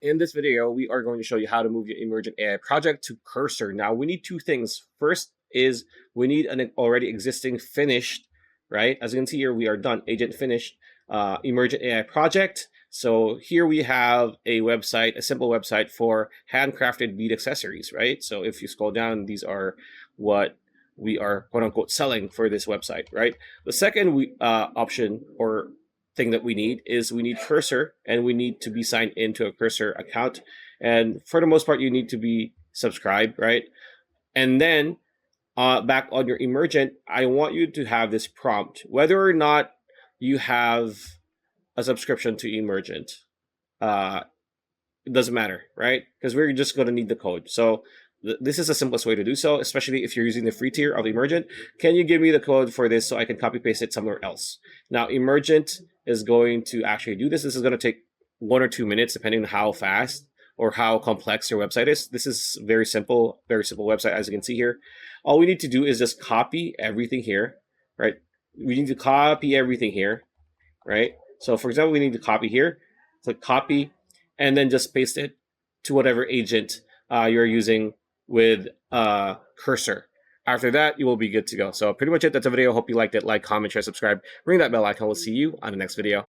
In this video, we are going to show you how to move your Emergent AI project to Cursor. Now, we need two things. First is we need an already existing finished, right? As you can see here, we are done, agent finished, Emergent AI project. So here we have a website, a simple website for handcrafted bead accessories, right? So if you scroll down, these are what we are quote unquote selling for this website, right? The second option or thing that we need is we need Cursor, and we need to be signed into a Cursor account. And for the most part, you need to be subscribed, right? And then back on your Emergent, I want you to have this prompt, whether or not you have a subscription to Emergent. It doesn't matter, right? Because we're just going to need the code. So this is the simplest way to do so, especially if you're using the free tier of Emergent. Can you give me the code for this so I can copy paste it somewhere else? Now, Emergent is going to actually do this. This is going to take 1 or 2 minutes, depending on how fast or how complex your website is. This is very simple website, as you can see here. All we need to do is just copy everything here, right? We need to copy everything here, right? So for example, we need to copy here. Click copy, and then just paste it to whatever agent you're using with Cursor. After that, you will be good to go. So pretty much it. That's a video. Hope you liked it. Like, comment, share, subscribe. Ring that bell icon. We'll see you on the next video.